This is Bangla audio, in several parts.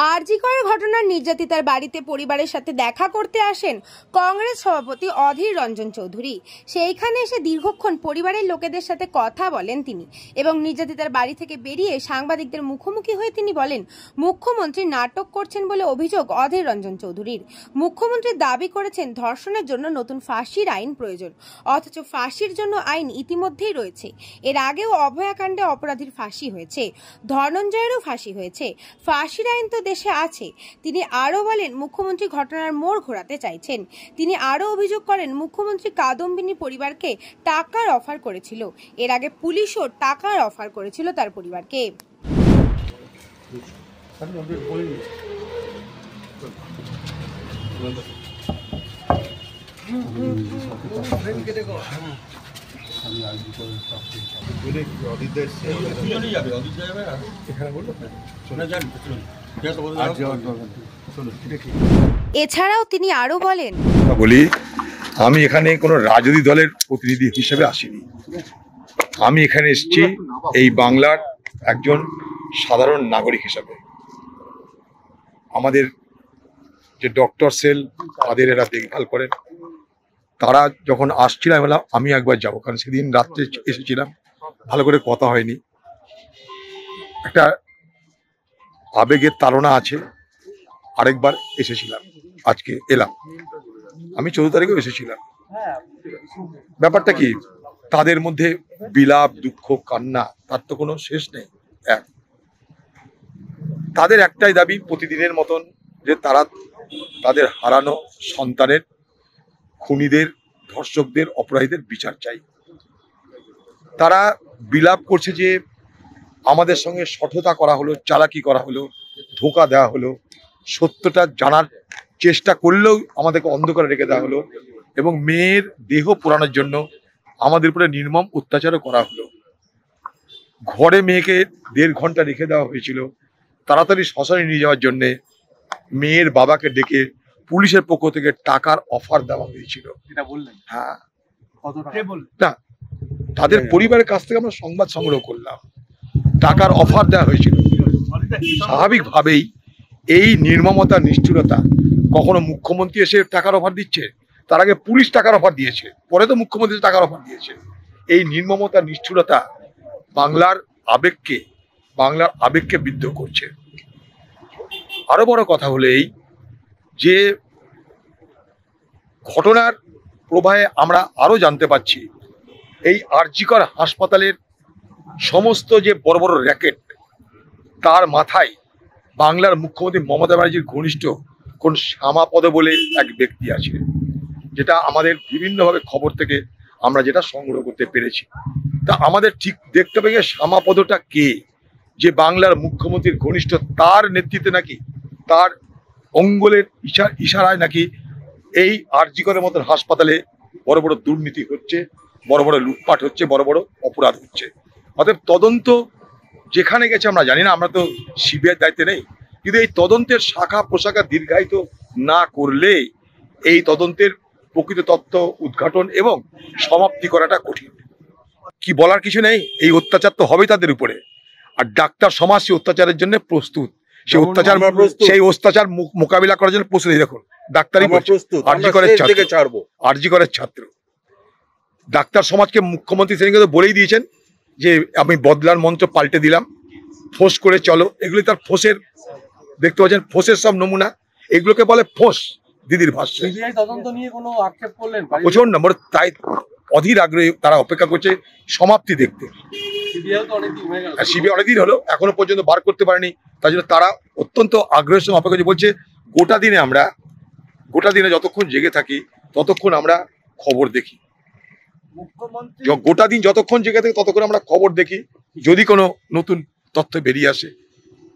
আরজি করের ঘটনার নির্যাতিতার বাড়িতে পরিবারের সাথে দেখা করতে আসেন কংগ্রেস সভাপতি অধীর রঞ্জন চৌধুরী। সেইখানে এসে দীর্ঘক্ষণ পরিবারের লোকেদের সাথে কথা বলেন তিনি এবং নির্যাতিতার বাড়ি থেকে বেরিয়ে সাংবাদিকদের মুখোমুখি হয়ে তিনি বলেন, মুখ্যমন্ত্রী নাটক করছেন বলে অভিযোগ অধীর রঞ্জন চৌধুরীর। মুখ্যমন্ত্রী দাবি করেছেন ধর্ষণের জন্য নতুন ফাঁসির আইন প্রয়োজন, অথচ ফাঁসির জন্য আইন ইতিমধ্যেই রয়েছে। এর আগেও অভয়াকাণ্ডে অপরাধীর ফাঁসি হয়েছে, ধনঞ্জয়েরও ফাঁসি হয়েছে, ফাঁসির আইন তো দেশে আছে। তিনি আরো বলেন, মুখ্যমন্ত্রী ঘটনার মোড় ঘোরাতে চাইছেন। তিনি আরো অভিযোগ করেন, মুখ্যমন্ত্রী কাদম্বিনী পরিবারকে টাকার অফার করেছিল। এর আগে পুলিশও টাকার অফার করেছিল তার পরিবারকে। এছাড়াও তিনি আরো বলেন, আমি এখানে কোনো রাজনৈতিক দলের প্রতিনিধি হিসেবে আসিনি। আমি এখানে এসেছি এই বাংলার একজন সাধারণ নাগরিক হিসাবে। আমাদের যে ডক্টর সেল তাদের এরা দেখভাল করেন, তারা যখন আসছিলাম আমি একবার যাবো, কারণ সেদিন রাত্রে এসেছিলাম, ভালো করে কথা হয়নি, একটা আবেগের তাড়না আছে। আরেকবার এসেছিলাম, আজকে এলাম, আমি 14 তারিখেও এসেছিলাম। ব্যাপারটা কি, তাদের মধ্যে বিলাপ, দুঃখ, কান্না, তার তো কোনো শেষ নেই। তাদের একটাই দাবি, প্রতিদিনের মতন, যে তারা তাদের হারানো সন্তানের, খুনিদের, ধর্ষকদের, অপরাধীদের বিচার চাই। তারা বিলাপ করছে যে আমাদের সঙ্গে শঠতা করা হলো, চালাকি করা হলো, ধোঁকা দেওয়া হলো, সত্যটা জানার চেষ্টা করলেও আমাদেরকে অন্ধকারে রেখে দেওয়া হলো, এবং মেয়ের দেহ পোড়ানোর জন্য আমাদের উপরে নির্মম অত্যাচারও করা হলো। ঘরে মেয়েকে 1.5 ঘন্টা রেখে দেওয়া হয়েছিল। তাড়াতাড়ি শ্মশানে নিয়ে যাওয়ার জন্য মেয়ের বাবাকে ডেকে পুলিশের পক্ষ থেকে টাকার অফার দেওয়া হয়েছিল। এটা বললেন? হ্যাঁ, না, তাদের পরিবারের কাছ থেকে আমরা সংবাদ সংগ্রহ করলাম, টাকার অফার দেওয়া হয়েছিল। স্বাভাবিকভাবেই এই নির্মমতা, নিষ্ঠুরতা, কখনো মুখ্যমন্ত্রী এসে টাকার অফার দিচ্ছে, তার আগে পুলিশ টাকার অফার দিয়েছে, পরে তো মুখ্যমন্ত্রী টাকার অফার দিয়েছে। এই নির্মমতা, নিষ্ঠুরতা বাংলার আবেগকে বিদ্ধ করছে। আরো বড় কথা হলো এই যে ঘটনার প্রবাহে আমরা আরো জানতে পাচ্ছি, এই আরজি কর হাসপাতালের সমস্ত যে বড় বড় র্যাকেট, তার মাথায় বাংলার মুখ্যমন্ত্রী মমতা ব্যানার্জির ঘনিষ্ঠ কোন শ্যামাপদ বলে এক ব্যক্তি আছে, যেটা আমাদের বিভিন্নভাবে খবর থেকে আমরা যেটা সংগ্রহ করতে পেরেছি। তা আমাদের ঠিক দেখতে হবে শ্যামাপদটা কে, যে বাংলার মুখ্যমন্ত্রীর ঘনিষ্ঠ, তার নেতৃত্বে নাকি, তার অঙ্গলের ইশারায় নাকি এই আরজি করের মতন হাসপাতালে বড় বড় দুর্নীতি হচ্ছে, বড় বড় লুটপাট হচ্ছে, বড় বড় অপরাধ হচ্ছে। অতএব তদন্ত যেখানে গেছে আমরা জানি না, আমরা তো সিবিআই দায়িত্বে নেই, কিন্তু এই তদন্তের শাখা প্রশাখা দীর্ঘায়িত না করলে এই তদন্তের প্রকৃত তথ্য উদ্ঘাটন এবং সমাপ্তি করাটা কঠিন। কি বলার কিছু নেই, এই অত্যাচার তো হবেই তাদের উপরে। আর ডাক্তার সমাজ সেই অত্যাচারের জন্য প্রস্তুত, সেই অত্যাচার মোকাবিলা করার জন্য প্রস্তুত। দেখুন, ডাক্তারই আরজি করের ছাত্র, ডাক্তার সমাজকে মুখ্যমন্ত্রী সেদিনকে বলেই দিয়েছেন যে আমি বদলার মন্ত্র পাল্টে দিলাম, ফোঁস করে চলো। এগুলি তার ফোঁসের, দেখতে পাচ্ছেন ফোঁসের সব নমুনা, এগুলোকে বলে ফোঁস। দিদির ভাষ্য প্রচন্ড নম্বর, তাই অধীর আগ্রহী তারা অপেক্ষা করছে সমাপ্তি দেখতে। সিবিআই অনেকদিন হলো, এখনো পর্যন্ত বার করতে পারেনি, তাই জন্য তারা অত্যন্ত আগ্রহের সঙ্গে অপেক্ষা করছে। বলছে গোটা দিনে যতক্ষণ জেগে থাকি ততক্ষণ আমরা খবর দেখি, গোটা দিন যতক্ষণ জেগে থাকি ততক্ষণ আমরা খবর দেখি, যদি কোনো নতুন তথ্য বেরিয়ে আসে।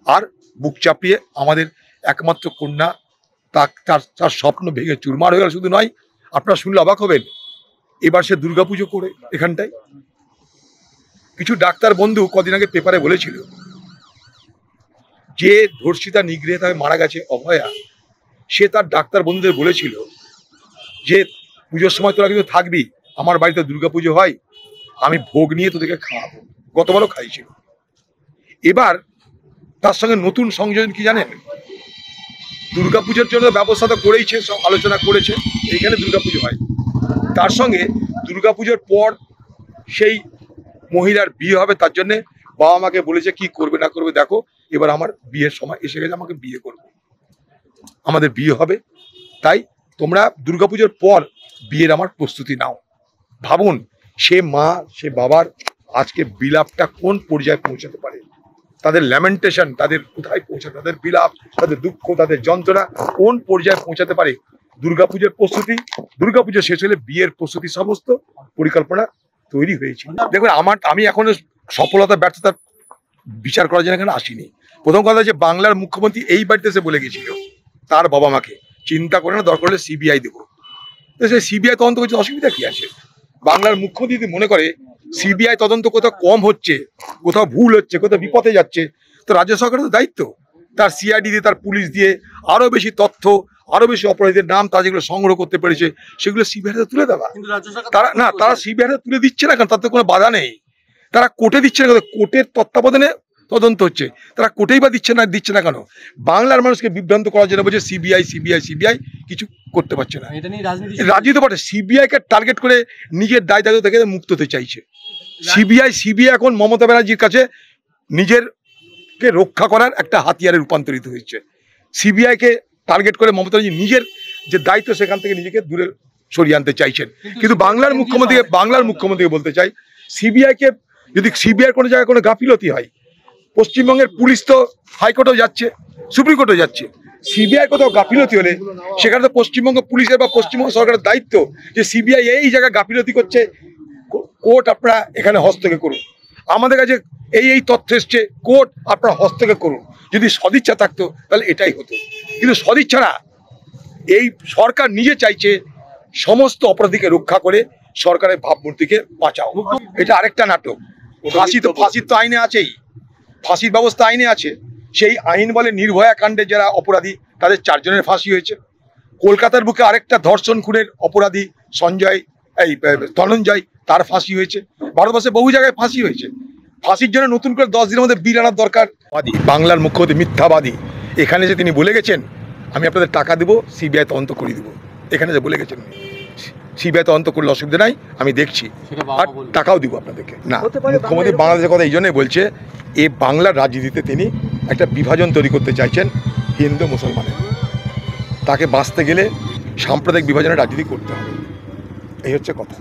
আর বুক চাপিয়ে আমাদের একমাত্র কন্যা, তার স্বপ্ন ভেঙে চুরমার হয়ে গেল। শুধু নয়, আপনারা শুনলে অবাক হবেন, এবার সে দুর্গাপুজো করে এখানটায়। কিছু ডাক্তার বন্ধু কদিন আগে পেপারে বলেছিল যে ধর্ষিতা নিগৃহীত হয়ে মারা গেছে অভয়া, সে তার ডাক্তার বন্ধুদের বলেছিল যে পুজোর সময় তোরা কিন্তু থাকবি, আমার বাড়িতে দুর্গাপুজো হয়, আমি ভোগ নিয়ে তোদেরকে খাওয়াবো। গতবারও খাইছিল। এবার তার সঙ্গে নতুন সংযোজন কি জানেন, দুর্গাপুজোর জন্য ব্যবস্থা তো করেইছে, সব আলোচনা করেছে, এইখানে দুর্গাপুজো হয়। তার সঙ্গে দুর্গাপুজোর পর সেই মহিলার বিয়ে হবে, তার জন্যে বাবা মাকে বলেছে কি করবে না করবে দেখো, এবার আমার বিয়ের সময় এসে গেছে, আমাকে বিয়ে করবে, আমাদের বিয়ে হবে, তাই তোমরা দুর্গাপুজোর পর বিয়ের আমার প্রস্তুতি নাও। ভাবুন সে মা সে বাবার আজকে বিলাপটা কোন পর্যায়ে পৌঁছাতে পারে, তাদের ল্যামেন্টেশন, তাদের কোথায় পৌঁছাতে, তাদের বিলাপ, তাদের দুঃখ, তাদের যন্ত্রণা কোন পর্যায়ে পৌঁছাতে পারে। দুর্গাপুজোর প্রস্তুতি, দুর্গাপুজো শেষ হলে বিয়ের প্রস্তুতি, সমস্ত পরিকল্পনা তৈরি হয়েছে। দেখুন আমি এখনো সফলতা ব্যর্থতা বিচার করার জন্য এখানে আসিনি। প্রথম কথা যে বাংলার মুখ্যমন্ত্রী এই বাড়িতে এসে বলে গেছিল তার বাবা মাকে চিন্তা করে না, দরকার হলে সিবিআই দেবো। তো সেই সিবিআই তদন্ত করছে, অসুবিধা কি আছে? বাংলার মুখ্যমন্ত্রী যদি মনে করে সিবিআই তদন্ত কোথাও কম হচ্ছে, কোথাও ভুল হচ্ছে, কোথাও বিপদে যাচ্ছে, তো রাজ্য সরকারের তো দায়িত্ব তার সিআইডি দিয়ে, তার পুলিশ দিয়ে আরো বেশি তথ্য, আরো বেশি অপরাধীদের নাম তারা যেগুলো সংগ্রহ করতে পেরেছে সেগুলো সিবিআইতে তুলে দেওয়া। তারা সিবিআইতে তুলে দিচ্ছে না, কারণ তাতে কোনো বাধা নেই। তারা কোর্টে দিচ্ছে না, কোর্টের তত্ত্বাবধানে তদন্ত হচ্ছে, তারা কোর্টেই বা দিচ্ছে না কেন? বাংলার মানুষকে বিভ্রান্ত করার জন্য বলছে সিবিআই সিবিআই সিবিআই, কিছু করতে পারছে না। রাজনীতি পারে সিবিআই কে টার্গেট করে নিজের দায় দায়িত্ব থেকে মুক্ত হতে চাইছে। সিবিআই এখন মমতা ব্যানার্জির কাছে নিজেরকে রক্ষা করার একটা হাতিয়ারে রূপান্তরিত হয়েছে। সিবিআই কে টার্গেট করে মমতা ব্যানার্জি নিজের যে দায়িত্ব সেখান থেকে নিজেকে দূরে সরিয়ে আনতে চাইছেন। কিন্তু বাংলার মুখ্যমন্ত্রীকে বলতে চাই, সিবিআই কে যদি সিবিআই কোনো জায়গায় কোনো গাফিলতি হয়, পশ্চিমবঙ্গের পুলিশ তো হাইকোর্টেও যাচ্ছে, সুপ্রিম কোর্টেও যাচ্ছে, সিবিআই কোথাও গাফিলতি হলে সেখানে তো পশ্চিমবঙ্গ পুলিশের বা পশ্চিমবঙ্গ সরকারের দায়িত্ব যে সিবিআই এই জায়গায় গাফিলতি করছে, কোর্ট আপনারা এখানে হস্তক্ষেপ করুন, আমাদের কাছে এই তথ্য এসছে, কোর্ট আপনারা হস্তক্ষেপ করুন। যদি সদিচ্ছা থাকতো তাহলে এটাই হতো, কিন্তু সদিচ্ছা না। এই সরকার নিজে চাইছে সমস্ত অপরাধীকে রক্ষা করে সরকারের ভাবমূর্তিকে বাঁচাও। এটা আরেকটা নাটক। ফাঁসির তো আইনে আছেই, ফাঁসির ব্যবস্থা আইনে আছে। সেই আইন বলে নির্ভয়া কাণ্ডে যারা অপরাধী তাদের 4 জনের ফাঁসি হয়েছে। কলকাতার বুকে আরেকটা ধর্ষণ খুনের অপরাধী ধনঞ্জয়, তার ফাঁসি হয়েছে। ভারতবর্ষে বহু জায়গায় ফাঁসি হয়েছে। ফাঁসির জন্য নতুন করে 10 দিনের মধ্যে বিল আনার দরকার। বাংলার মুখ্যমন্ত্রী মিথ্যাবাদী, এখানে যে তিনি বলে গেছেন আমি আপনাদের টাকা দেবো, সিবিআই তদন্ত করে দেবো, এখানে যে বলে গেছেন সিবিআই তদন্ত করলে অসুবিধা নাই, আমি দেখছি আর টাকাও দিব আপনাদেরকে। না, মুখ্যমন্ত্রী বাংলাদেশের কথা এই জন্যই বলছে, এই বাংলার রাজনীতিতে তিনি একটা বিভাজন তৈরি করতে চাইছেন হিন্দু মুসলমানের। তাকে বাঁচতে গেলে সাম্প্রদায়িক বিভাজনের রাজনীতি করতে হবে, এই হচ্ছে কথা।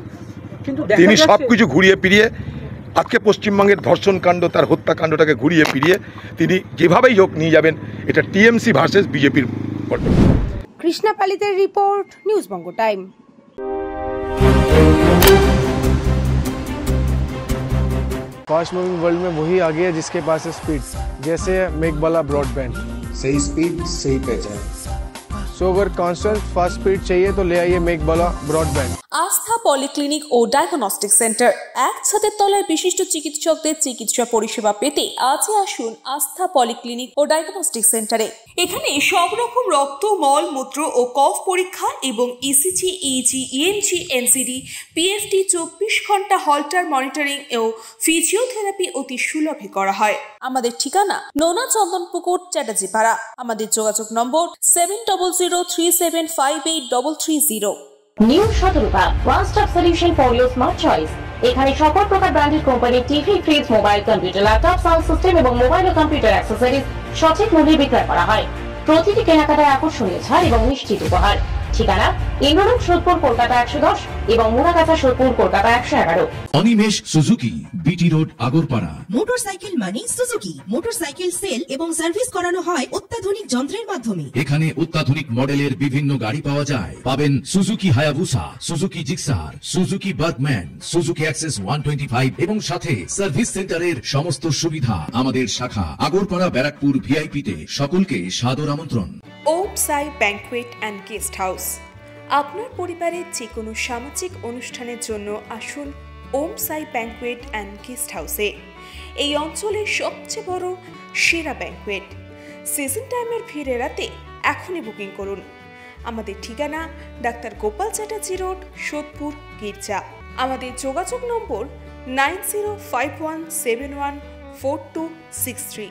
তিনি সব কিছু ঘুরিয়ে ফিরিয়ে আজকে পশ্চিমবঙ্গের ধর্ষণ কাণ্ড, তার হত্যাকাণ্ডটাকে ঘুরিয়ে ফিরিয়ে তিনি যেভাবেই হোক নিয়ে যাবেন। এটা টিএমসি ভার্সেস বিজেপির। কৃষ্ণা পালিতের রিপোর্ট, নিউজ বঙ্গ টাইম। फास्ट मूविंग वर्ल्ड में वही आगे है जिसके पास है स्पीड, जैसे मेघबाला ब्रॉडबैंड। सही स्पीड सही पहचान। सो अगर कांस्टेंट फास्ट स्पीड चाहिए तो ले आइए मेघबाला ब्रॉडबैंड। আস্থা পলিক্লিনিক ও ডায়াগনস্টিক সেন্টার, এক ছাদের তলায় বিশিষ্ট চিকিৎসকদের চিকিৎসা পরিষেবা পেতে আজই আসুন আস্থা পলিক্লিনিক ও ডায়াগনস্টিক সেন্টারে। এখানে সব রকম রক্ত, মল, মূত্র ও কফ পরীক্ষা এবং ECG, easy, ENG, NCD, PFT 24 ঘন্টা হল্টার মনিটরিং ও ফিজিওথেরাপি অতি সুলভে করা হয়। আমাদের ঠিকানা নোনা চন্দনপুকুর, চ্যাটার্জিপাড়া। আমাদের যোগাযোগ নম্বর 7003758330। New Shatarupa, one stop solution for your smart choice. এখানে সকল প্রকার ব্র্যান্ডেড কোম্পানির TV, fridge, mobile, computer, laptop, sound system এবং মোবাইল ও কম্পিউটার অ্যাক্সেসরিজ সঠিক মূল্যে বিক্রয় করা হয়। প্রতিটি কেনাকাটায় আকর্ষণীয় ছাড় এবং নিশ্চিত উপহার। ঠিকানা ইন্দ্রনগর, সোদপুর, কলকাতা 110 এবং Muragachha, Sodepur, Kolkata 111। Animesh Suzuki, BT road, Agarpara. Motorcycle মানে সুজুকি। মোটরসাইকেল সেল এবং সার্ভিস করানো হয় অত্যাধুনিক যন্ত্রের মাধ্যমে। এখানে অত্যাধুনিক মডেলের বিভিন্ন গাড়ি পাওয়া যায়। পাবেন Suzuki Hayabusa, Suzuki Gixxer, Suzuki Bergman, Suzuki access 125 এবং সাথে সার্ভিস সেন্টারের সমস্ত সুবিধা। আমাদের শাখা আগরপাড়া, ব্যারাকপুর ভিআইপি তে। সকলকে সাদর আমন্ত্রণ। ওম সাই ব্যাংকুয়েট অ্যান্ড গেস্ট হাউস। আপনার পরিবারের যে কোনো সামাজিক অনুষ্ঠানের জন্য আসুন ওম সাই ব্যাংকুয়েট অ্যান্ড গেস্ট হাউসে। এই অঞ্চলের সবচেয়ে বড় সেরা ব্যাংকুয়েট। সিজন টাইমের ভিড় এড়াতে এখনই বুকিং করুন। আমাদের ঠিকানা ডাক্তার গোপাল চ্যাটার্জি রোড, সোদপুর, গির্জা। আমাদের যোগাযোগ নম্বর 9051714263।